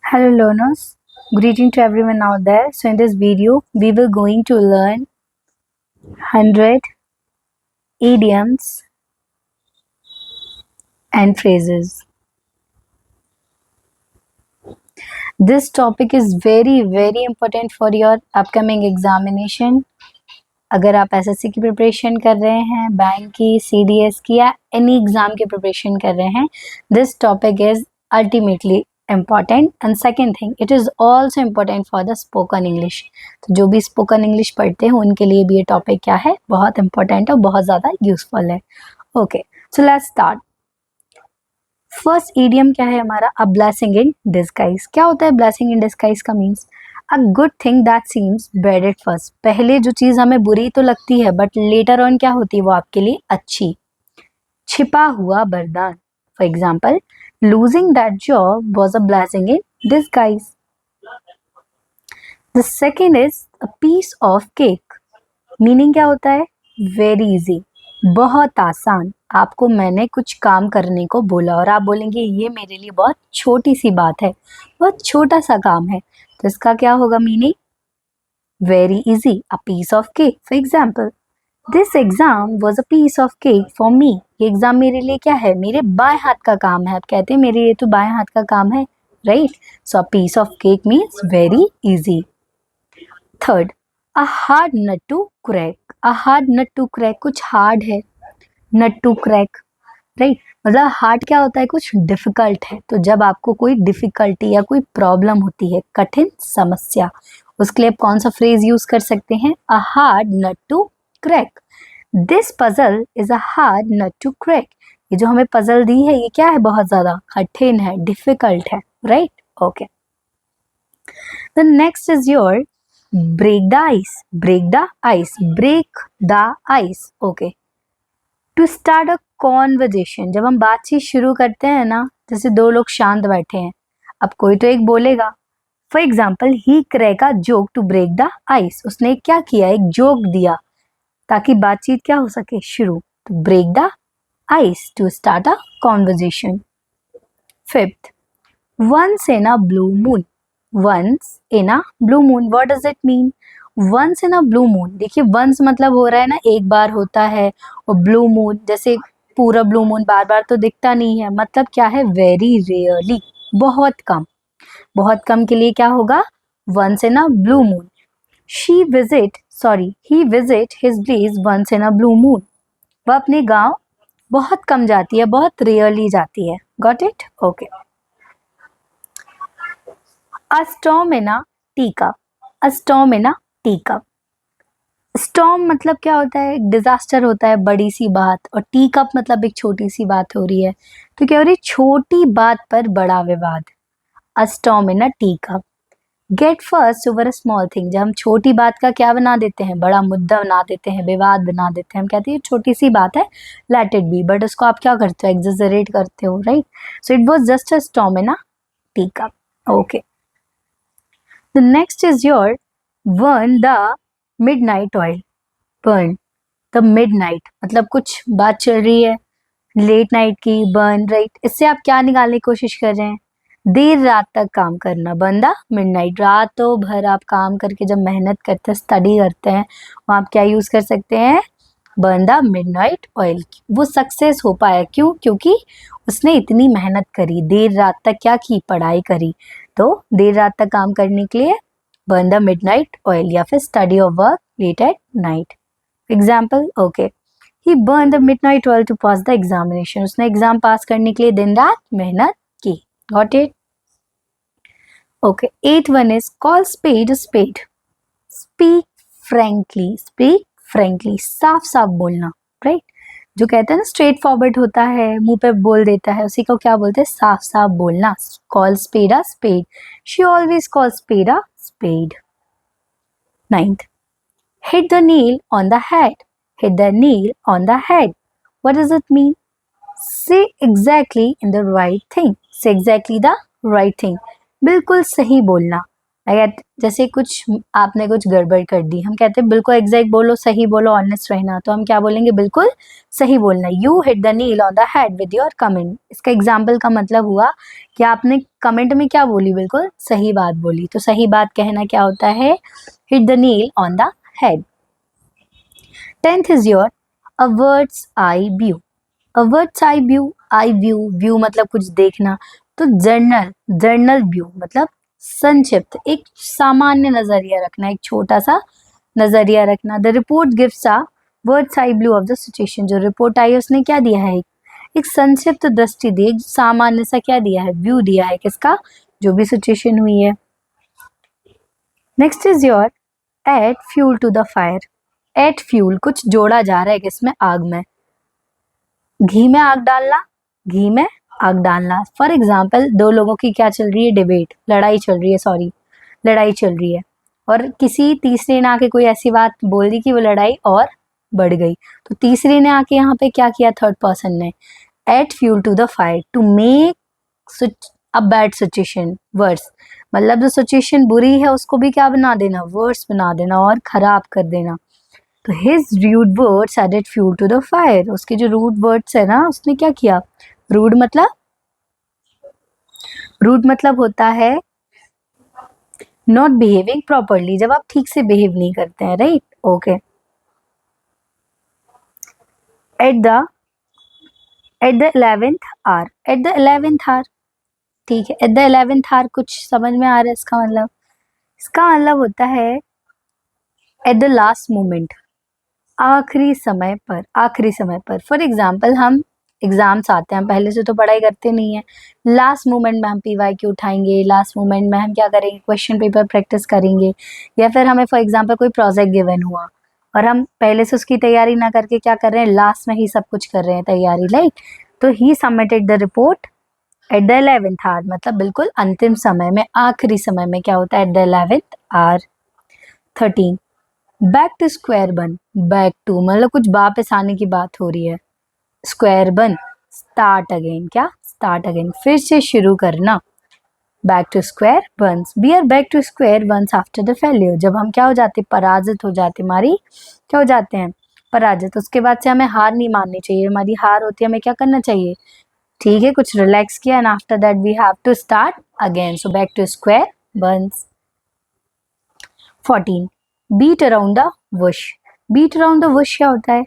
Hello learners, greeting to everyone out there. So in this video, we will going to learn 100 idioms and phrases. This topic is very important for your upcoming examination. अगर आप SSC की preparation कर रहे हैं, bank की, CDS की या any exam की प्रिपरेशन कर रहे हैं, this topic is ultimately important. And second thing, it is also important for the spoken English. तो जो भी स्पोकन इंग्लिश पढ़ते हैं उनके लिए भी ये टॉपिक क्या है, बहुत इंपॉर्टेंट और बहुत ज़्यादा यूजफुल है. Okay, so let's start. First idiom क्या है हमारा, अ ब्लेसिंग इन डिस्गाइज. क्या होता है ब्लेसिंग इन डिस्गाइज का means a good thing that seems bad at first. पहले जो चीज़ हमें बुरी तो लगती है बट लेटर ऑन क्या होती है वो आपके लिए अच्छी. छिपा हुआ वरदान. For example, losing that job was a blessing in disguise. The second is a piece of cake. Meaning क्या होता है, वेरी इजी, बहुत आसान. आपको मैंने कुछ काम करने को बोला और आप बोलेंगे ये मेरे लिए बहुत छोटी सी बात है, बहुत छोटा सा काम है, तो इसका क्या होगा meaning, very easy, a piece of cake. For example, this exam was a piece of cake for me. ये एग्जाम मेरे लिए क्या है, मेरे बाएं हाथ का काम है. आप कहते हैं मेरे लिए तो बाएं हाथ का काम है, right. So a piece of cake means very easy. Third, a hard nut to crack. A hard nut to crack, कुछ हार्ड है, नट टू क्रैक, राइट. मतलब हार्ड क्या होता है, कुछ डिफिकल्ट है. तो जब आपको कोई डिफिकल्टी या कोई प्रॉब्लम होती है, कठिन समस्या, उसके लिए आप कौन सा फ्रेज यूज कर सकते हैं, a hard nut to crack. This puzzle is a hard nut to crack. ये जो हमें पजल दी है ये क्या है, बहुत ज्यादा कठिन है, डिफिकल्ट है, right. Okay, the next is your break the ice. Break the ice, break the ice. Okay, to start a conversation. जब हम बातचीत शुरू करते हैं ना, जैसे दो लोग शांत बैठे हैं, अब कोई तो एक बोलेगा. For example, he crack a joke to break the ice. उसने क्या किया, एक जोक दिया ताकि बातचीत क्या हो सके, शुरू. तो break the ice, to start a conversation. Fifth, once in a blue moon. Once in a blue moon, what does it mean. Once in a blue moon, देखिए वंस मतलब हो रहा है ना, एक बार होता है, और ब्लू मून जैसे पूरा ब्लू मून बार बार तो दिखता नहीं है, मतलब क्या है, वेरी रेयरली, बहुत कम. बहुत कम के लिए क्या होगा, once in a blue moon. he visit his place once in a blue moon. वह अपने गांव बहुत कम जाती है, बहुत रेयरली जाती है. Got it. Okay, a storm in a teacup. A storm in a teacup. Storm मतलब क्या होता है, एक डिजास्टर होता है, बड़ी सी बात, और टी कप मतलब एक छोटी सी बात हो रही है. तो क्या हो रही है, छोटी बात पर बड़ा विवाद. अ storm in a tea cup. Get first over a small thing. जब हम छोटी बात का क्या बना देते हैं, बड़ा मुद्दा बना देते हैं, विवाद बना देते हैं. हम कहते हैं छोटी सी बात है, लेट इट बी, बट उसको आप क्या करते हो, एग्जेजरेट करते हो, right. So it was just a storm in a tea cup. Okay, the next is your burn the midnight oil. Burn the midnight मतलब कुछ बात चल रही है लेट नाइट की, बर्न, राइट. इससे आप क्या निकालने की कोशिश कर रहे हैं, देर रात तक काम करना. बंदा मिडनाइट, रातों भर आप काम करके जब मेहनत करते हैं, स्टडी करते हैं, वहाँ आप क्या यूज कर सकते हैं, बंदा मिडनाइट ऑयल. वो सक्सेस हो पाया, क्यों, क्योंकि उसने इतनी मेहनत करी, देर रात तक क्या की, पढ़ाई करी. तो देर रात तक काम करने के लिए बंदा मिडनाइट ऑयल, या फिर स्टडी और work late at night. Example, okay, he burned the midnight oil to pass the examination. उसने एग्जाम पास करने के लिए दिन रात मेहनत की. Got it? Okay. Eighth one is call spade a spade. Speak frankly. Speak frankly. साफ साफ बोलना, right? जो कहते हैं ना स्ट्रेट फॉरवर्ड होता है, मुंह पे बोल देता है, उसी को क्या बोलते हैं, साफ साफ बोलना. Call spade a spade. She always calls spade a spade. Ninth, hit the nail on the head. Hit the nail on the head. What does it mean? Say exactly in the right thing. Say exactly the right thing. बिल्कुल सही बोलना. अगर जैसे कुछ आपने कुछ गड़बड़ कर दी, हम कहते हैं बिल्कुल एग्जैक्ट बोलो, सही बोलो, ऑनेस्ट रहना, तो हम क्या बोलेंगे? बिल्कुल सही बोलना। You hit the nail on the head with your comment. इसका एग्जाम्पल का मतलब हुआ कि आपने कमेंट में क्या बोली? बिल्कुल सही बात बोली। तो सही बात कहना क्या होता है? Hit the nail on the head. 10th is your a bird's eye view। a bird's eye view मतलब कुछ देखना। तो जर्नल व्यू मतलब संक्षिप्त, एक सामान्य नजरिया रखना, एक छोटा सा नजरिया रखना। The report gives a bird's eye view of the situation. जो रिपोर्ट आई है उसने क्या दिया है? एक संक्षिप्त दृष्टि दी, एक सामान्य सा क्या दिया है? व्यू दिया है किसका? जो भी सिचुएशन हुई है। Next is your add fuel to the fire. Add fuel कुछ जोड़ा जा रहा है किसमें? आग में। घी में आग डालना, घी में आग डालना। फॉर एग्जाम्पल दो लोगों की क्या चल रही है? डिबेट, लड़ाई चल रही है, सॉरी लड़ाई चल रही है, और किसी तीसरे ने आके कोई ऐसी बात बोल दी कि वो लड़ाई और बढ़ गई। तो तीसरे ने आके यहाँ पे क्या किया? थर्ड पर्सन ने add fuel to the fire to make a bad situation worse. मतलब जो सिचुएशन बुरी है उसको भी क्या बना देना? वर्स बना देना और खराब कर देना। तो his rude words added fuel to the fire. उसके जो रूड वर्ड्स है ना, उसने क्या किया? रूड मतलब होता है नॉट बिहेविंग प्रॉपरली, जब आप ठीक से बिहेव नहीं करते हैं, right? Okay. At the 11th hour, at the 11th hour, ठीक है। एट द 11th आवर कुछ समझ में आ रहा है इसका मतलब? इसका मतलब होता है एट द लास्ट मोमेंट, आखिरी समय पर, आखिरी समय पर। फॉर एग्जाम्पल हम एग्जाम्स आते हैं, हम पहले से तो पढ़ाई करते नहीं है, लास्ट मोमेंट में हम पीवाईक्यू उठाएंगे, लास्ट मोमेंट में हम क्या करेंगे? क्वेश्चन पेपर प्रैक्टिस करेंगे। या फिर हमें फॉर एग्जाम्पल कोई प्रोजेक्ट गिवन हुआ और हम पहले से उसकी तैयारी ना करके क्या कर रहे हैं? लास्ट में ही सब कुछ कर रहे हैं तैयारी, राइट? तो he submitted the report at the 11th hour, मतलब बिल्कुल अंतिम समय में, आखिरी समय में क्या होता है? At the 11th hour. 13 back to square one. Back to मतलब कुछ वापस आने की बात हो रही है। स्क्वायर वन स्टार्ट अगेन, क्या? स्टार्ट अगेन, फिर से शुरू करना। Back to square once. We are back to square once after the failure. जब हम क्या हो जाते? पराजित हो जाते, हमारी क्या हो जाते हैं? पराजित। उसके बाद से हमें हार नहीं माननी चाहिए, हमारी हार होती है, हमें क्या करना चाहिए? ठीक है, कुछ रिलैक्स किया and after that we have to start again. So back to square once. 14 beat around the bush. Beat around the bush क्या होता है?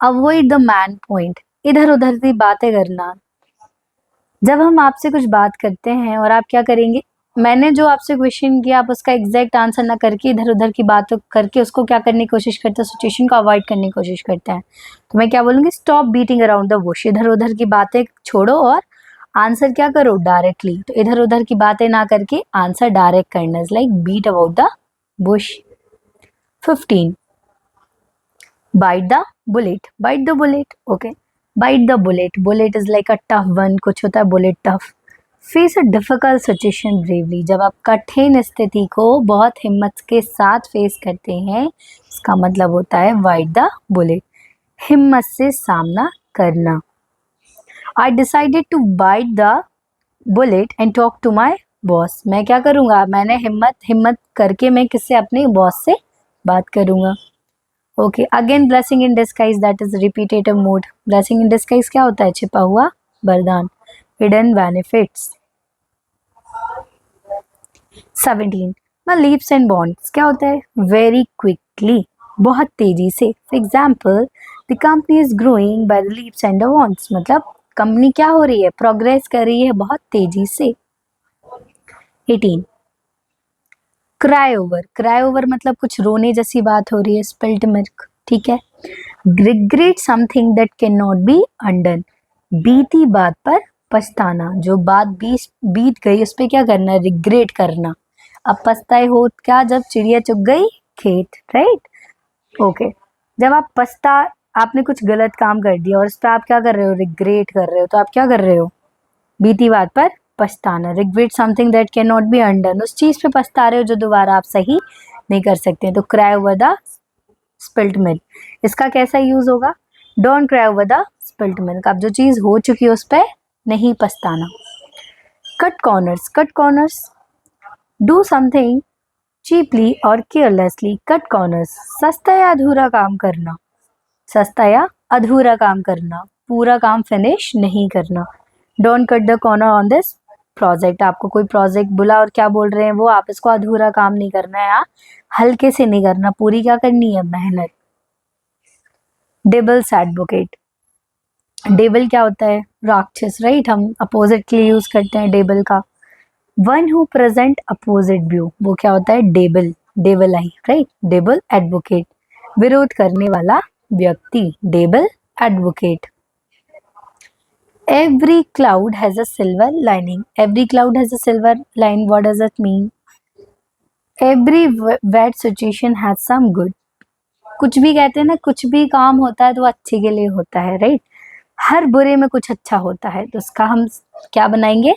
अवॉइड द मैन पॉइंट, इधर उधर की बातें करना। जब हम आपसे कुछ बात करते हैं और आप क्या करेंगे? मैंने जो आपसे क्वेश्चन किया आप उसका एग्जैक्ट आंसर ना करके इधर उधर की बात करके उसको क्या करने की कोशिश करते हैं? सिचुएशन को अवॉइड करने की कोशिश करते हैं। तो मैं क्या बोलूँगी? Stop beating around the Bush. इधर उधर की बातें छोड़ो और आंसर क्या करो? डायरेक्टली। तो इधर उधर की बातें ना करके आंसर डायरेक्ट करना is like beat about the bush. 15 bite the bullet, bite the bullet, okay, bite the bullet is like a tough one, कुछ होता है bullet tough। face a difficult situation bravely, जब आप कठिन स्थिति को बहुत हिम्मत के साथ फेस करते हैं, इसका मतलब होता है bite the bullet, हिम्मत से सामना करना। I decided to bite the bullet and talk to my boss, मैं क्या करूँगा? मैंने हिम्मत करके मैं किससे? अपने बॉस से बात करूँगा। Okay, again blessing in disguise, that is repetitive mode. Blessing in disguise क्या होता है? छिपा हुआ वरदान, hidden benefits. 17 leaps and bonds क्या होता है? वेरी क्विकली, बहुत तेजी से। For example the company is growing by the leaps and the bonds, मतलब कंपनी क्या हो रही है? प्रोग्रेस कर रही है बहुत तेजी से। 18 क्राई ओवर मतलब कुछ रोने जैसी बात हो रही है। स्पिल्ट मिल्क, ठीक है। Regret something that can not be undone, बीती बात पर पछताना, जो बात बीत गई उस पर क्या करना? रिग्रेट करना। अब पछताए हो क्या? जब चिड़िया चुग गई खेत, राइट? ओके, जब आप आपने कुछ गलत काम कर दिया और उस पर आप क्या कर रहे हो? रिग्रेट कर रहे हो, तो आप क्या कर रहे हो? बीती बात पर पछताना। Regret something that can not be undone, उस चीज पे पछता रहे हो जो दोबारा आप सही नहीं कर सकते। तो cry over the spilt milk, इसका कैसा यूज होगा? Don't cry over the spilt milk, अब जो चीज हो चुकी है उस पर नहीं पछताना। Cut corners do something cheaply और केयरलेसली कट कॉर्नर्स, सस्ता या अधूरा काम करना, सस्ता या अधूरा काम करना, पूरा काम फिनिश नहीं करना। Don't cut the corner on this project, आपको कोई प्रोजेक्ट बोला और क्या बोल रहे हैं वो, आप इसको अधूरा काम नहीं करना है या हल्के से नहीं करना, पूरी क्या करनी है, मेहनत। डेविल्स एडवोकेट, डेविल क्या होता है, राक्षस, राइट, हम अपोजिट के लिए यूज करते हैं डेविल का। One who present opposite view, वो क्या होता है, डेविल, डेविल आई, राइट, डेविल एडवोकेट, विरोध करने वाला व्यक्ति, devil advocate. Every cloud has a silver lining. Every cloud has a silver line. What does it mean? Every bad situation has some good. कुछ भी कहते हैं ना, कुछ भी काम होता है तो अच्छे के लिए होता है, राइट। हर बुरे में कुछ अच्छा होता है, तो उसका हम क्या बनाएंगे,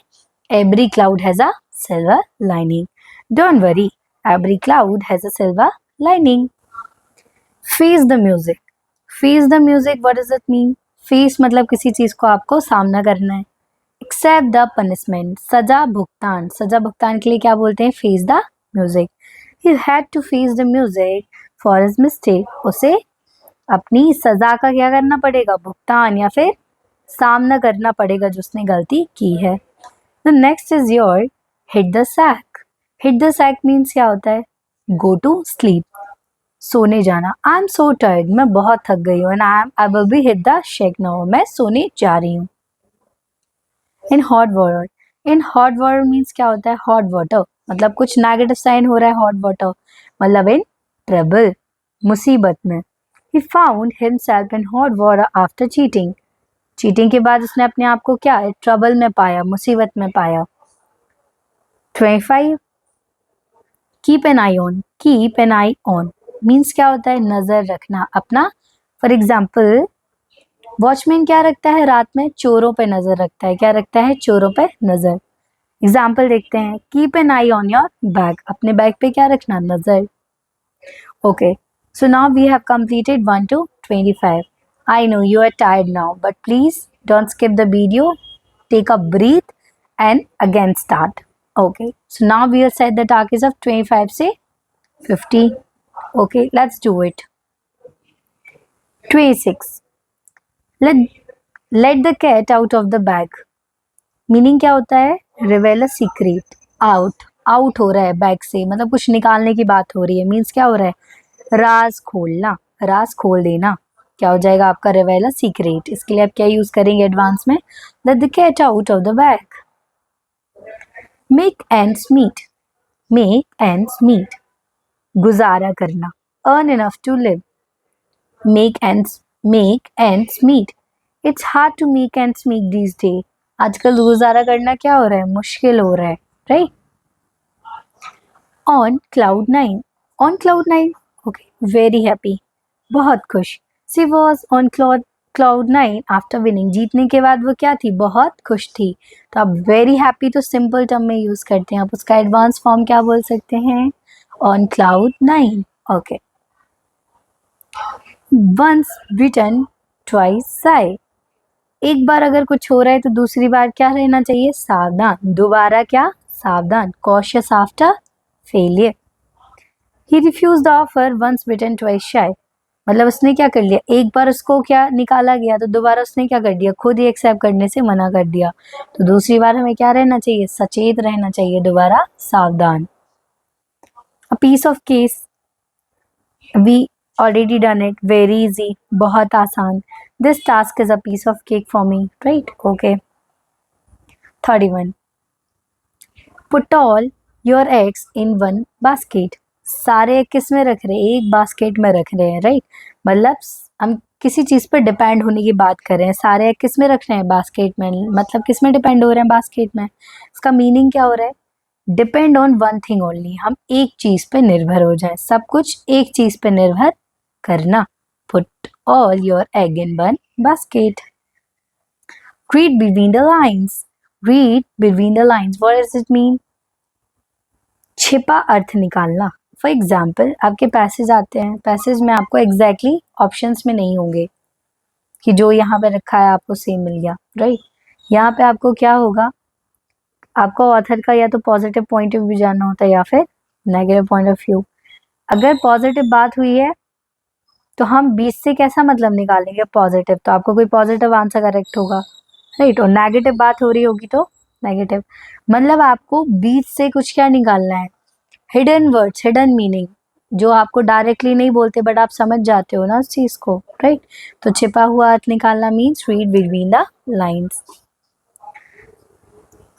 Every cloud has a silver lining. Don't worry, every cloud has a silver lining. Face the music. Face the music, what does it mean? Face मतलब किसी चीज को आपको सामना करना है। एक्सेप्ट द पनिशमेंट, सजा भुगतान, सजा भुगतान के लिए क्या बोलते हैं, face the music. He had to face the music for his mistake, उसे अपनी सजा का क्या करना पड़ेगा, भुगतान या फिर सामना करना पड़ेगा जो उसने गलती की है। The next is your hit the sack. Hit the sack means क्या होता है, गो टू स्लीप, सोने जाना। आई एम सो टायर्ड, मैं बहुत थक गई हूँ। And I will be hit the shake now, मैं सोने जा रही हूँ। In hot water, in hot water means क्या होता है, हॉट वाटर मतलब कुछ नेगेटिव साइन हो रहा है, हॉट वाटर मतलब इन ट्रबल, मुसीबत में। He found himself in hot water after cheating, cheating के बाद उसने अपने आप को क्या, ट्रबल में पाया, मुसीबत में पाया। 25 keep an eye on, keep an eye on means क्या होता है, नजर रखना अपना। फॉर एग्जाम्पल वॉचमैन क्या रखता है, रात में चोरों पे नजर रखता है, क्या रखता है, चोरों पे नजर। एग्जाम्पल देखते हैं, keep an eye on your bag, अपने बैग पे क्या रखना, नजर। Okay, so now we have completed 1 to 25. I know you are tired now, but please don't skip the video, take a breath and again start. Okay, so now we will set the targets of 25 से 50. Okay, let's do it. 26. Let the cat out of the bag. Meaning क्या होता है, रिवेल a secret, out हो रहा है bag से, मतलब कुछ निकालने की बात हो रही है, मीन्स क्या हो रहा है, राज खोलना, राज खोल देना, क्या हो जाएगा आपका, रिवेल अ सीक्रेट। इसके लिए आप क्या यूज करेंगे एडवांस में, let the cat out of the bag. Make ends meet, make ends meet गुजारा करना, earn enough to live. Make ends meet. It's hard to make ends meet these days. आजकल गुजारा करना क्या हो रहा है, मुश्किल हो रहा है, right? On cloud nine. Okay, very happy. बहुत खुश. She was on cloud nine after winning. जीतने के बाद वो क्या थी, बहुत खुश थी। तो आप very happy तो simple term में यूज करते हैं, आप उसका एडवांस फॉर्म क्या बोल सकते हैं, on cloud nine. Okay. Once bitten, twice shy. एक बार अगर कुछ हो रहा है तो दूसरी बार क्या रहना चाहिए, सावधान, दोबारा क्या, सावधान, cautious after failure. He refused the offer, once bitten, twice shy. मतलब उसने क्या कर लिया, एक बार उसको क्या निकाला गया तो दोबारा उसने क्या कर दिया, खुद ही एक्सेप्ट करने से मना कर दिया। तो दूसरी बार हमें क्या रहना चाहिए, सचेत रहना चाहिए, दोबारा सावधान। A piece of case, we already done it, very easy, बहुत आसान। This task is a piece of cake for me, right? Okay. 31. Put all your eggs in one basket. सारे egg किस में रख रहे हैं, एक बास्केट में रख रहे हैं, राइट। मतलब हम किसी चीज पर डिपेंड होने की बात कर रहे हैं, सारे egg किस में रख रहे हैं, बास्केट में, मतलब किस में डिपेंड हो रहे हैं, बास्केट में। इसका मीनिंग क्या हो रहा है, depend on one thing only, हम एक चीज पे निर्भर हो जाए, सब कुछ एक चीज पे निर्भर करना। Put all your egg in one basket. Read between the lines. Read between the lines. What does it mean? छिपा अर्थ निकालना। फॉर एग्जाम्पल आपके पैसेज आते हैं, पैसेज में आपको एग्जैक्टली ऑप्शंस में नहीं होंगे कि जो यहाँ पे रखा है आपको सेम मिल गया, राइट। यहाँ पे आपको क्या होगा, आपको ऑथर का या तो पॉजिटिव पॉइंट ऑफ व्यू जानना होता है या फिर नेगेटिव पॉइंट ऑफ व्यू। अगर पॉजिटिव बात हुई है तो हम 20 से कैसा मतलब निकालेंगे पॉजिटिव, तो आपको कोई पॉजिटिव आंसर करेक्ट होगा, राइट। और नेगेटिव बात हो रही होगी तो नेगेटिव, मतलब आपको 20 से कुछ क्या निकालना है, हिडन वर्ड्स, हिडन मीनिंग, जो आपको डायरेक्टली नहीं बोलते बट आप समझ जाते हो ना उस चीज को, राइट। तो छिपा हुआ अर्थ निकालना means read between the lines.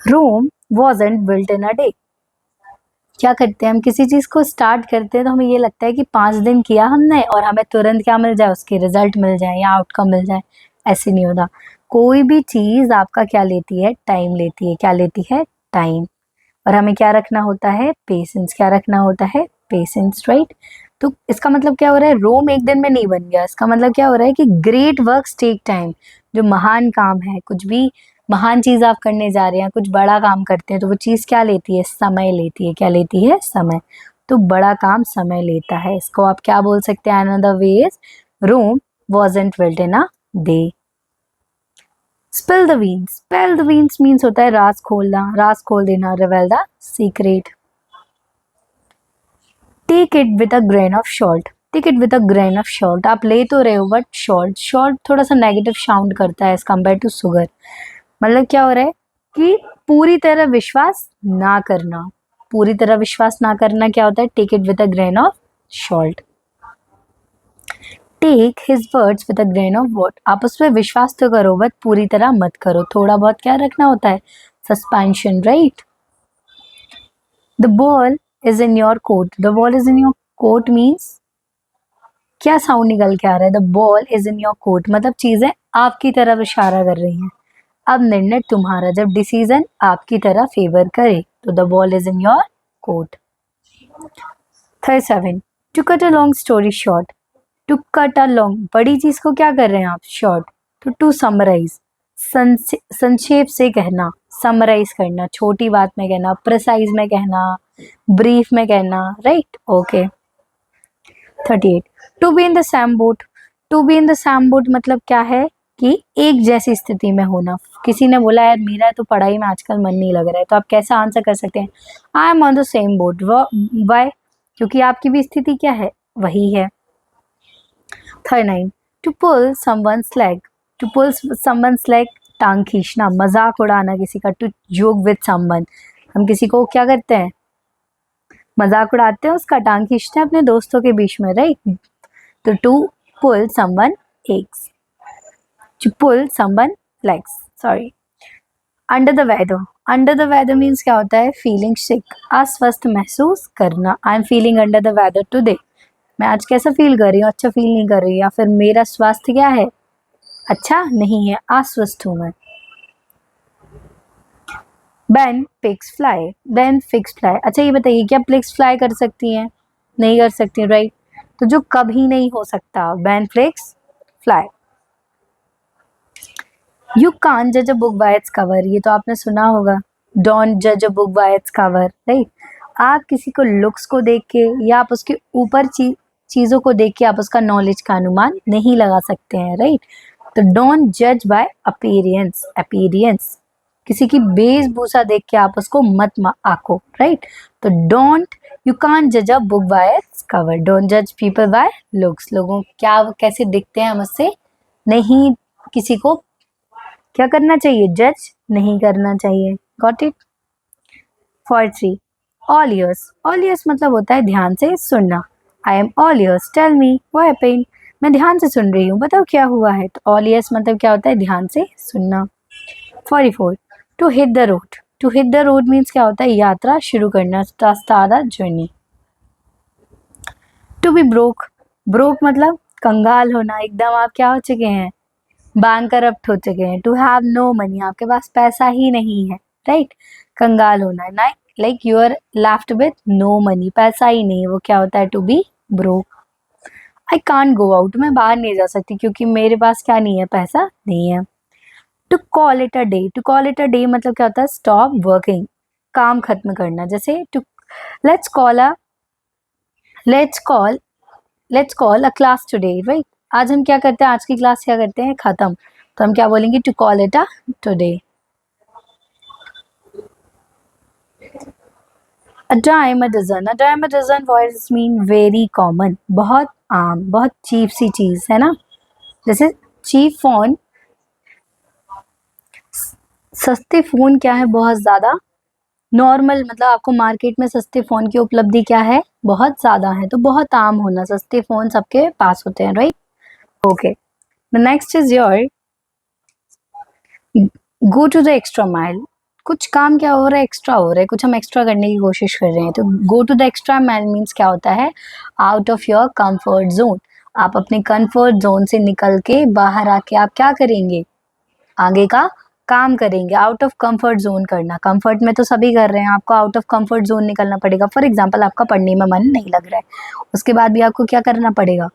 Rome wasn't built in a day। क्या करते हैं हम, किसी चीज को स्टार्ट करते हैं तो हमें ये लगता है कि 5 दिन किया हमने और हमें तुरंत क्या मिल जाए, उसके रिजल्ट मिल जाए या आउटकम मिल जाए, ऐसे नहीं होता। कोई भी चीज आपका क्या लेती है, टाइम लेती है। क्या लेती है, टाइम। और हमें क्या रखना होता है, पेशेंस। क्या रखना होता है, पेशेंस, राइट। तो इसका मतलब क्या हो रहा है, रोम एक दिन में नहीं बन गया। इसका मतलब क्या हो रहा है कि ग्रेट वर्क्स टेक टाइम। जो महान काम है, कुछ भी महान चीज आप करने जा रहे हैं, कुछ बड़ा काम करते हैं, तो वो चीज क्या लेती है, समय लेती है। क्या लेती है, समय। तो बड़ा काम समय लेता है। इसको आप क्या बोल सकते हैं, another way is Rome wasn't built in a day। Spill the beans। Spill the beans means होता है राज खोलना, राज खोल देना, reveal the secret। Take it with a grain of salt। Take it with a grain of salt। आप ले तो रहे हो बट salt थोड़ा सा नेगेटिव साउंड करता है एज कम्पेयर टू शुगर। मतलब क्या हो रहा है कि पूरी तरह विश्वास ना करना। पूरी तरह विश्वास ना करना क्या होता है, take it with a grain of salt. Take his words with a grain of what. आप उस पर विश्वास तो करो बट पूरी तरह मत करो, थोड़ा बहुत क्या रखना होता है, suspension, right. The ball is in your court. The ball is in your court means क्या साउंड निकल के आ रहा है, the ball is in your court मतलब चीजें आपकी तरफ इशारा कर रही हैं। अब निर्णय तुम्हारा, जब डिसीजन आपकी तरह फेवर करे तो the ball is in your court. 37 to cut a long story short. To cut a long, बड़ी चीज को क्या कर रहे हैं आप, शॉर्ट। तो टू समराइज, संक्षेप से कहना, समराइज करना, छोटी बात में कहना, प्रिसाइज में कहना, ब्रीफ में कहना, right, okay. 38 to be in the same boat. To be in the same boat मतलब क्या है कि एक जैसी स्थिति में होना। किसी ने बोला यार मेरा तो पढ़ाई में आजकल मन नहीं लग रहा है, तो आप कैसा आंसर कर सकते हैं, I am on the same boat. Why, क्योंकि आपकी भी स्थिति क्या है, वही है। 39 to pull someone's leg. To pull someone's leg, टांग खींचना, मजाक उड़ाना किसी का। टू जोक विद समवन, हम किसी को क्या करते हैं, मजाक उड़ाते हैं, उसका टांग खींचते हैं अपने दोस्तों के बीच में, राइट। तो to pull someone eggs, to pull someone legs, sorry। Under the weather. Under the weather means क्या होता है, फीलिंग सिक, अस्वस्थ महसूस करना। I am feeling under the weather today, मैं आज कैसा फील कर रही हूँ, अच्छा फील नहीं कर रही, या फिर मेरा स्वास्थ्य क्या है, अच्छा नहीं है, अस्वस्थ हूँ मैं। Ban pigs fly. Ban pigs fly, अच्छा ये बताइए क्या पिग्स फ्लाई कर सकती हैं, नहीं कर सकती, राइट। तो जो कभी नहीं हो सकता, बैन पिग्स फ्लाई। यू कान जज a book by its cover, ये तो आपने सुना होगा, डोंट जज a book by its cover, right. आप किसी को लुक्स को देख के या आप उसके ऊपर चीजों को देख के आप उसका नॉलेज का अनुमान नहीं लगा सकते हैं, राइट। तो डोंट जज बाय अपीयरेंस। अपीयरेंस, किसी की वेशभूषा देख के आप उसको मत आको, राइट। तो डोंट, यू कांट जज a book by its cover. Don't जज पीपल बाय लुक्स, लोगों क्या कैसे दिखते हैं हम उससे नहीं किसी को क्या करना चाहिए, जज नहीं करना चाहिए। Got it. 43 all ears. All ears मतलब होता है ध्यान से सुनना। I am all ears, tell me what happened, मैं ध्यान से सुन रही हूँ, बताओ क्या हुआ है। तो ऑल ईयर्स मतलब क्या होता है, ध्यान से सुनना। 44 to hit the road. To hit the road means क्या होता है, यात्रा शुरू करना, start the journey. To be broke. Broke मतलब कंगाल होना, एकदम आप क्या हो चुके हैं, बैंक करप्ट हो चुके हैं। टू हैव नो मनी, आपके पास पैसा ही नहीं है, राइट। कंगाल होना है, like you are left with no money, पैसा ही नहीं, वो क्या होता है, to be broke. I can't go out, मैं बाहर नहीं जा सकती क्योंकि मेरे पास क्या नहीं है, पैसा नहीं है। To call it a day. To call it a day मतलब क्या होता है, स्टॉप वर्किंग, काम खत्म करना। जैसे to let's call a let's call let's call a class today, right. आज हम क्या करते हैं, आज की क्लास क्या करते हैं, खत्म। तो हम क्या बोलेंगे, to call it a today. A A dime a dozen words mean very common, बहुत आम, बहुत चीप सी चीज है ना. जैसे चीप फोन, सस्ते फोन क्या है, बहुत ज्यादा नॉर्मल, मतलब आपको मार्केट में सस्ते फोन की उपलब्धि क्या है, बहुत ज्यादा है. तो बहुत आम होना, सस्ते फोन सबके पास होते हैं, right. Okay, the next is your go to the extra mile. कुछ काम क्या हो रहा है, एक्स्ट्रा हो रहा है, कुछ हम एक्स्ट्रा करने की कोशिश कर रहे हैं. तो go to the extra mile means क्या होता है, out of your comfort zone. आप अपने कंफर्ट जोन से निकल के बाहर आके आप क्या करेंगे, आगे का काम करेंगे. आउट ऑफ कंफर्ट जोन करना, कंफर्ट में तो सभी कर रहे हैं, आपको आउट ऑफ कंफर्ट जोन निकलना पड़ेगा. फॉर एग्जांपल आपका पढ़ने में मन नहीं लग रहा है, उसके बाद भी आपको क्या करना पड़ेगा,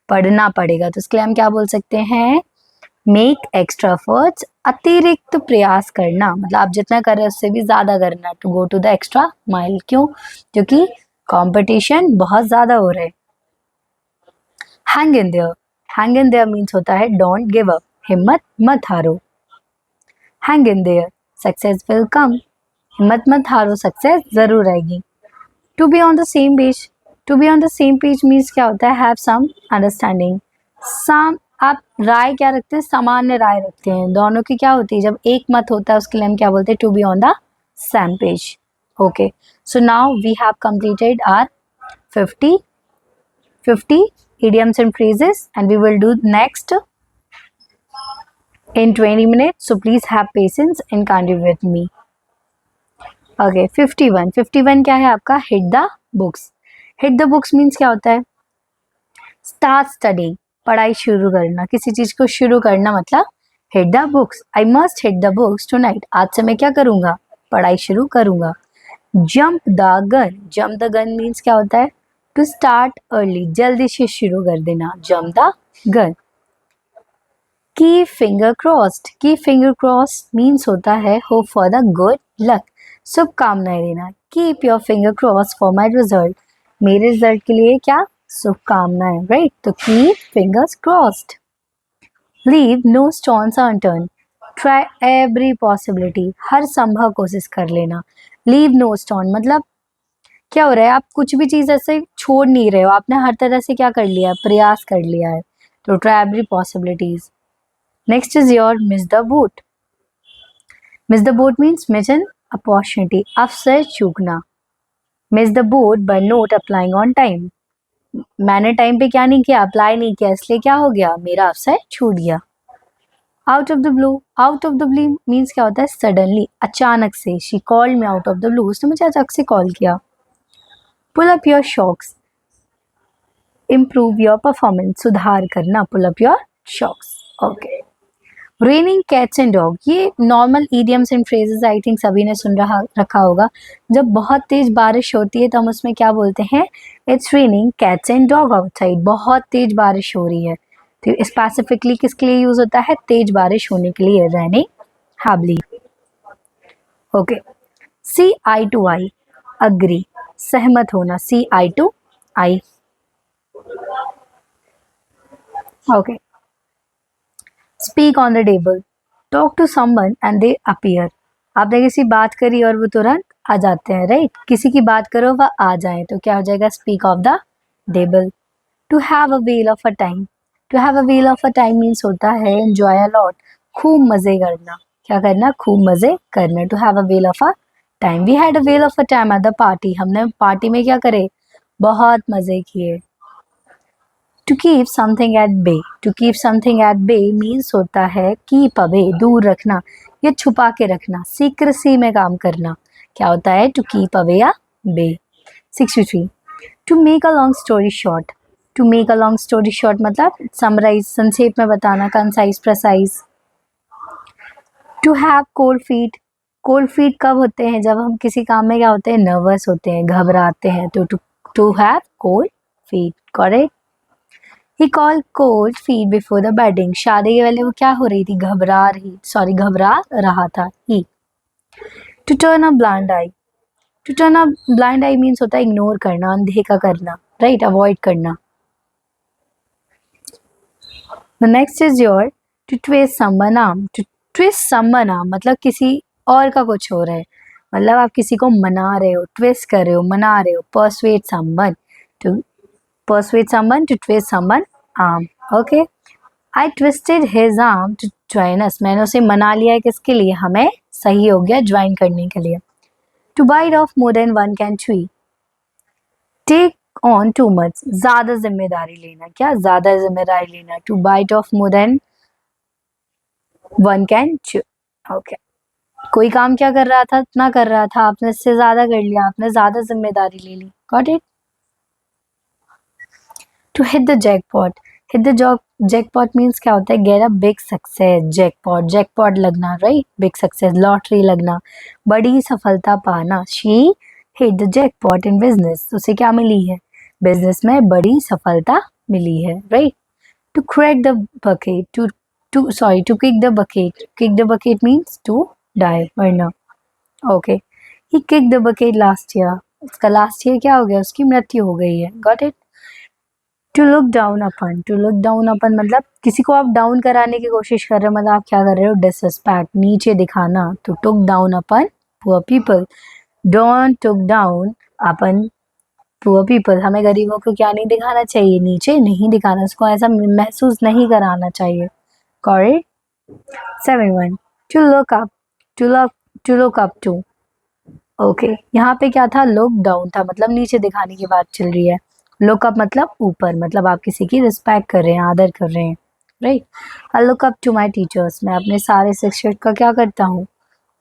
पढ़ना पड़ेगा. तो इसके लिए हम क्या बोल सकते हैं, मेक एक्स्ट्रा एफर्ट्स, अतिरिक्त प्रयास करना, मतलब आप जितना कर रहे हैं उससे भी ज्यादा करना. To go to the extra mile, क्यों, क्योंकि कंपटीशन बहुत ज्यादा हो रहा है. Hang in there, hang in there means होता है डोंट गिव अप, हिम्मत मत हारो. Hang in there, success will come, हिम्मत मत हारो, सक्सेस जरूर आएगी. To be on the same page, to be on the same page means क्या होता है, हैव सम अंडरस्टैंडिंग. सम, आप राय क्या रखते हैं, सामान्य राय रखते हैं. दोनों की क्या होती है, जब एक मत होता है उसके लिए हम क्या बोलते हैं, to be on the same page. Okay, so now we have completed our 50 idioms and phrases, and we will do next in 20 minutes. So please have patience and continue with me. Okay, 51 क्या है आपका, hit the books. hit the books means क्या होता है, start studying, पढ़ाई शुरू करना, किसी चीज को शुरू करना, मतलब hit the books. I must hit the books tonight. आज से मैं क्या करूंगा, पढ़ाई शुरू करूंगा. jump the gun, jump the gun means क्या होता है, to start early, जल्दी से शुरू कर देना, jump the gun. Keep finger crossed, keep finger crossed means होता है hope for the good luck, शुभकामनाएं देना. Keep your finger crossed for my result, मेरे रिजल्ट के लिए क्या, शुभकामनाएं, राइट. तो keep fingers crossed. Leave no stones unturned, try every possibility, हर संभव कोशिश कर लेना. Leave no stone मतलब क्या हो रहा है, आप कुछ भी चीज ऐसे छोड़ नहीं रहे हो, आपने हर तरह से क्या कर लिया है, प्रयास कर लिया है. तो try every possibilities. Next is your miss the boat. Miss the boat means miss an opportunity, अवसर चूकना. Miss the boat by not applying on time. मैंने टाइम पे क्या नहीं किया, अप्लाई नहीं किया, इसलिए क्या हो गया, मेरा अवसर छूट गया. Out of the blue, out of the blue means क्या होता है, suddenly, अचानक से. She called me out of the blue, उसने मुझे अचानक से कॉल किया. Pull up your socks, improve your performance, सुधार करना, pull up your socks. Okay. Raining cats and dog, ये normal idioms and phrases I think सभी ने सुन रखा होगा. जब बहुत तेज बारिश होती है तो हम उसमें क्या बोलते हैं, it's raining cats and dog outside, बहुत तेज बारिश हो रही है. तो स्पेसिफिकली किसके लिए यूज होता है, तेज बारिश होने के लिए, raining heavily. Okay, see eye to eye, agree, सहमत होना, see eye to eye. Okay, speak on the table, talk to someone and they appear. आपने किसी बात करी और वो तुरंत आ जाते हैं, राइट. किसी की बात करो वह आ जाए, तो क्या हो जाएगा, speak off the table. To have a wheel of a time, to have a wheel of a time means होता है एंजॉय अ लॉट, खूब मजे करना. क्या करना, खूब मजे करना. To have a wheel of a time, we had a wheel of a time at the party, हमने पार्टी में क्या करे, बहुत मजे किए. To keep something at bay, to keep something at bay means होता है कीप अवे, दूर रखना या छुपा के रखना, सीक्रेसी में काम करना. क्या होता है, टू कीप अवे या bay. 63, to make a long story short, to make a long story short मतलब समराइज, संक्षेप में बताना, concise, precise. To have cold feet, cold feet कब होते हैं, जब हम किसी काम में क्या होते हैं, नर्वस होते हैं, घबराते हैं. तो to have cold feet, correct. He called cold feet before the wedding. शादी के पहले वो क्या हो रही थी, घबरा रहा था. He. To turn a blind eye. To turn a blind eye means होता है इग्नोर करना, अनदेखा करना, right? Avoid करना. The next is your to twist someone arm. To twist someone arm मतलब किसी और का कुछ हो रहा है. मतलब आप किसी को मना रहे हो, ट्विस्ट कर रहे हो, मना रहे हो. Persuade someone to twist someone arm. Okay. I twisted his arm to join us. मैंने उसे मना लिया है किसके लिए, हमें सही हो गया ज्वाइन करने के लिए. To bite off more than one can chew. Take on too much. ज्यादा जिम्मेदारी लेना. क्या ज्यादा जिम्मेदारी लेना? To bite off more than one can chew. Okay. कोई काम क्या कर रहा था, इतना कर रहा था, आपने इससे ज्यादा कर लिया, आपने ज्यादा जिम्मेदारी ले ली. Got it? To hit the jackpot. Hit the jackpot means क्या होता है? Get a big success. Jackpot लगना, right? Big success, lottery लगना, बड़ी सफलता पाना. She hit the jackpot in business. उसे क्या मिली है? बिजनेस में बड़ी सफलता मिली है, right? To crack the bucket. To kick the bucket. Kick the bucket means to die, मरना. Okay. He kicked the bucket last year. उसका last year क्या हो गया? उसकी मृत्यु हो गई है. Got it? To look down upon मतलब किसी को आप डाउन कराने की कोशिश कर रहे हो, मतलब आप क्या कर रहे हो? डिसरिस्पेक्ट, नीचे दिखाना. तो टुक down upon poor people. Don't took down upon poor people. हमें गरीबों को क्या नहीं दिखाना चाहिए? नीचे नहीं दिखाना, उसको ऐसा महसूस नहीं कराना चाहिए. Correct. 7-1. To look up. To look up to. Okay, यहाँ पे क्या था? लुक डाउन था, मतलब नीचे दिखाने की बात चल रही है. लुक अप मतलब ऊपर, मतलब आप किसी की रिस्पेक्ट कर रहे हैं, आदर कर रहे हैं, right. I look up to my teachers. मैं अपने सारे शिक्षक का क्या करता हूँ?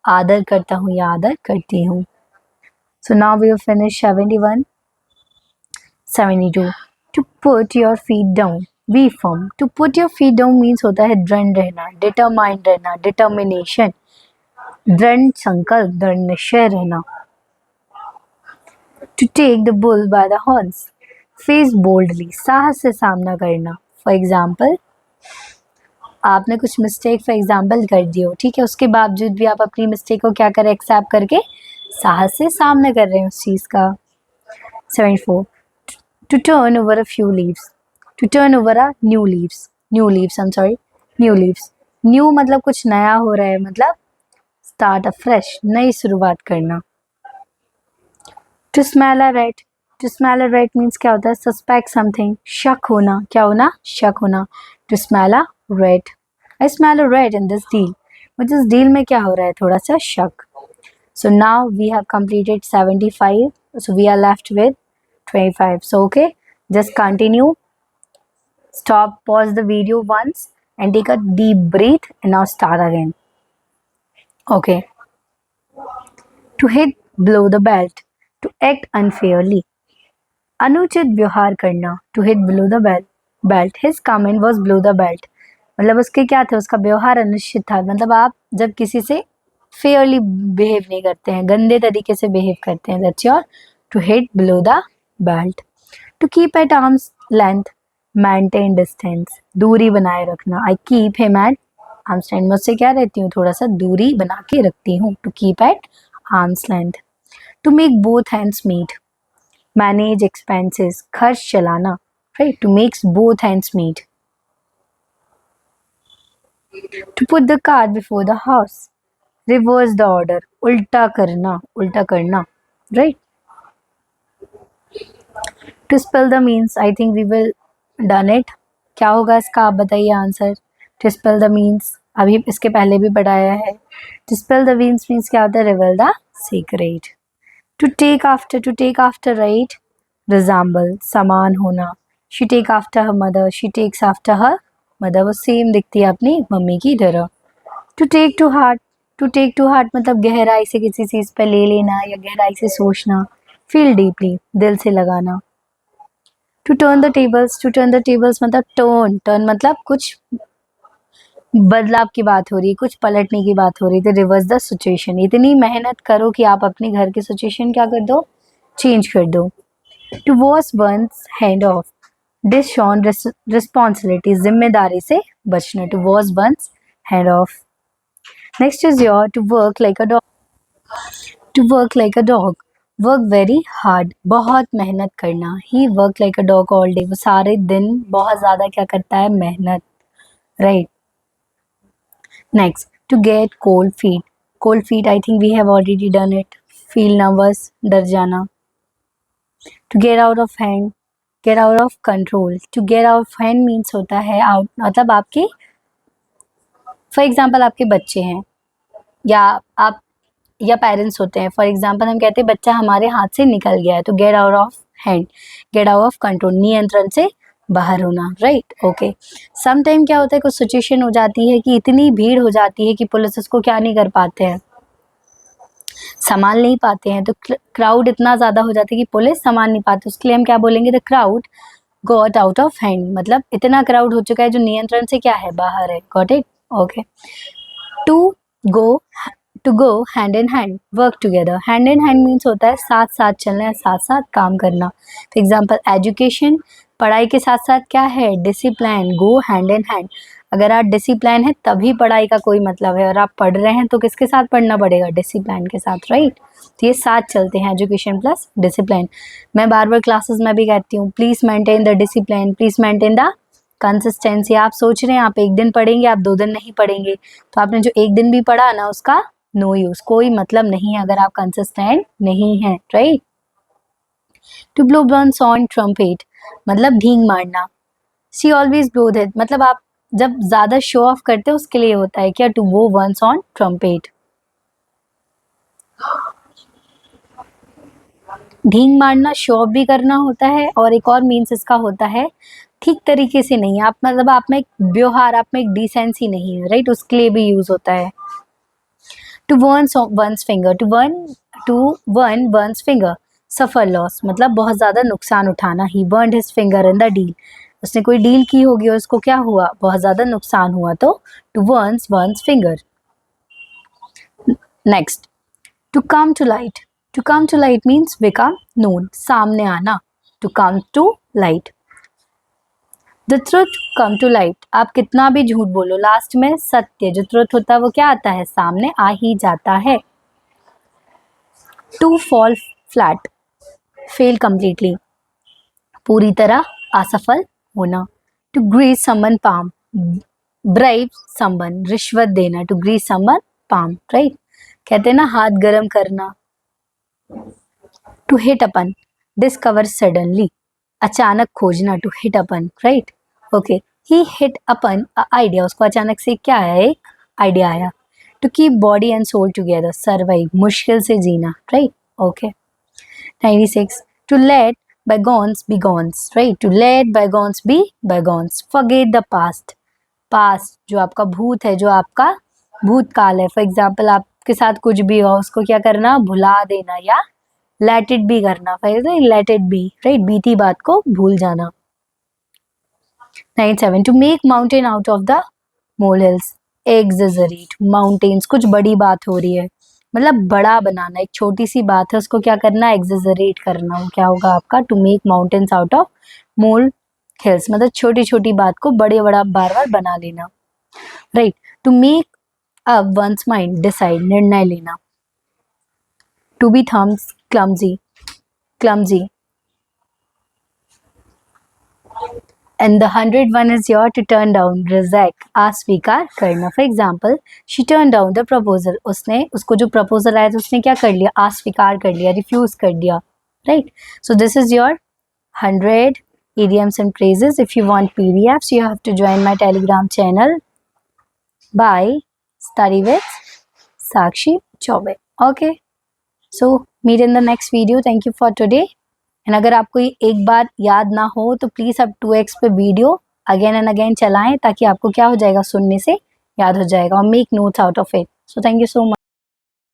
आदर करता हूँ या आदर करती हूँ. So now we have finish 71. 72. To put your feet down. Be firm. To put your feet down means होता है दृढ़ रहना, डिटरमाइंड रहना, डिटर्मिनेशन, दृढ़ संकल्प, दृढ़ निश्चय रहना. To take the bull by the horns. Face boldly, साहस से सामना करना. फॉर एग्जाम्पल, आपने कुछ मिस्टेक फॉर एग्जाम्पल कर दी हो, ठीक है, उसके बावजूद भी आप अपनी मिस्टेक को क्या करें? एक्सेप्ट करके साहस से सामना कर रहे हैं उस चीज़ का. 74. To turn over a few leaves. To turn over a new leaves. New मतलब कुछ नया हो रहा है, मतलब स्टार्ट अ फ्रेश, नई शुरुआत करना. To smell a rat. To smell a rat means क्या होता है? सस्पेक्ट समथिंग, शक होना. क्या होना? शक होना. To smell a rat. I smell a rat in this deal. मुझे इस डील में क्या हो रहा है? थोड़ा सा शक. So now we have completed 75. So we are left with 25. So okay, just continue. Stop, pause the video once and take a deep breath and now start again. Okay. To hit below the belt. To act unfairly. अनुचित व्यवहार करना. To hit below the belt. His comment was below the belt. मतलब उसके क्या थे? उसका व्यवहार अनुचित था. मतलब आप जब किसी से फेयरली बिहेव नहीं करते हैं, गंदे तरीके से बिहेव करते हैं, that's your to hit below the belt. To keep at arms length. Maintain distance, दूरी बनाए रखना. I keep him at arms length. मुझसे क्या रहती हूँ? थोड़ा सा दूरी बना के रखती हूँ. To keep at arms length. To make both hands meet. Manage expenses, खर्च चलाना, right. To makes both hands meet. To put the cart before the house. Reverse the order, उल्टा करना, right. To spell the means. I think we will done it. क्या होगा इसका? आप बताइए answer. To spell the means अभी इसके पहले भी पढ़ाया है. टू स्पेल द मीन्स क्या होता है? Reveal the secret. To take after, right. Resemble, समान होना. She take after her mother. She takes after her mother. वो सेम दिखती है अपनी मम्मी की तरह. टू टेक टू हार्ट मतलब गहराई से किसी चीज़ पे ले लेना या गहराई से सोचना. फील डीपली, दिल से लगाना. टू टर्न द टेबल्स मतलब टर्न मतलब कुछ बदलाव की बात हो रही है, कुछ पलटने की बात हो रही है. Reverse the situation. इतनी मेहनत करो कि आप अपने घर की सिचुएशन क्या कर दो? चेंज कर दो. To wash one's hand off. Dish on responsibility, जिम्मेदारी से बचना. To wash one's hand off. Next is your to work like a dog. Work very hard, बहुत मेहनत करना. He work like a dog all day. वो सारे दिन बहुत ज़्यादा क्या करता है? मेहनत, right. Next, to get cold feet. Cold feet, I think we have already done it. Feel nervous, डर जाना। To get out of hand, get out of control. To get out of hand means होता है out, मतलब आपके, for example आपके बच्चे हैं या आप या पेरेंट्स होते हैं, फॉर एग्जाम्पल हम कहते हैं बच्चा हमारे हाथ से निकल गया है, तो gate out of hand, get out of control, नियंत्रण से बाहर होना, राइट। ओके, सम टाइम क्या होता है, कुछ सिचुएशन हो जाती है कि इतनी भीड़ हो जाती है कि पुलिस उसको क्या नहीं कर पाते हैं, संभाल नहीं पाते हैं, तो क्राउड इतना ज़्यादा हो जाता है कि पुलिस संभाल नहीं पाते, उसके लिए हम क्या बोलेंगे, the crowd got out of hand, मतलब इतना क्राउड हो चुका है जो नियंत्रण से क्या है, बाहर है। Got it? Okay. To go hand in hand, work together. Hand in hand means होता है साथ साथ चलना, साथ साथ काम करना। फॉर एग्जाम्पल एजुकेशन, पढ़ाई के साथ साथ क्या है, discipline, go hand in hand. अगर आप डिसिप्लिन है तभी पढ़ाई का कोई मतलब है, और आप पढ़ रहे हैं तो किसके साथ पढ़ना पड़ेगा, डिसिप्लिन के साथ, राइट। तो ये साथ चलते हैं, एजुकेशन प्लस डिसिप्लिन। मैं बार बार क्लासेस में भी कहती हूँ, please maintain the discipline, please maintain the consistency. आप सोच रहे हैं आप एक दिन पढ़ेंगे, आप 2 दिन नहीं पढ़ेंगे, तो आपने जो एक दिन भी पढ़ा ना उसका नो यूज, कोई मतलब नहीं है अगर आप कंसिस्टेंट नहीं हैं, right. To blow one's on trumpet, मतलब भींग मारना। शी ऑलवेज ब्लो दैट, मतलब आप जब ज्यादा शो ऑफ करते हो उसके लिए होता है क्या, to blow one's on trumpet. भींग मारना शो ऑफ भी करना होता है, और एक और मीन्स इसका होता है ठीक तरीके से नहीं, आप मतलब आप में एक व्यवहार, आप में एक डिसेंसी नहीं है, राइट, उसके लिए भी यूज होता है। To one's finger, to one one's finger, suffer loss, मतलब बहुत ज़्यादा नुकसान उठाना। He burned his finger in the deal, उसने कोई डील की होगी और उसको क्या हुआ, बहुत ज़्यादा नुकसान हुआ, तो to one's finger. Next, to come to light. To come to light means become known, सामने आना, to come to light. The truth come to light, आप कितना भी झूठ बोलो, लास्ट में सत्य जो ट्रुथ होता है वो क्या आता है, सामने आ ही जाता है। To fall flat, fail completely, पूरी तरह असफल होना। To grease someone palm, bribe someone, रिश्वत देना, to grease someone palm, right, कहते हैं ना हाथ गरम करना। To hit upon, discover suddenly, अचानक खोजना, to hit upon, right. Okay, he hit upon idea, उसको अचानक से क्या आया, एक आइडिया आया। To keep body and soul together, survive, मुश्किल से जीना, right. Okay, 96, to late bygones be gones, right, to let bygones be bygones, forget the past, past जो आपका भूत है, जो आपका भूतकाल है, फॉर एग्जाम्पल आपके साथ कुछ भी हो उसको क्या करना, भुला देना, या let it be करना, let it be, right, बीती बात को भूल जाना। 97, to make mountain out of the molehills, exaggerate, mountains, कुछ बड़ी बात हो रही है, मतलब बड़ा बनाना, एक छोटी सी बात है उसको क्या करना, एग्जेजरेट करना, वो क्या होगा आपका, to make mountains out of mole hills, मतलब छोटी छोटी बात को बड़े बड़ा बार बार बना लेना, right. To make up one's mind, decide, निर्णय लेना। To be thumbs clumsy, clumsy. And the 101 is your to turn down, reject, अस्वीकार करना। For example she turn down the proposal, उसने उसको जो प्रपोजल आया था उसने क्या कर लिया, अस्वीकार कर लिया, रिफ्यूज कर दिया, right. So this is your 100 idioms and phrases. If you want PDFs, you have to join my Telegram channel by Study with Sakshi Chaube. Okay, so meet in the next video. Thank you for today. And अगर आपको एक बार याद ना हो तो please आप 2x पे video again and again चलाएं, ताकि आपको क्या हो जाएगा, सुनने से याद हो जाएगा, और make notes out of it. So thank you so much.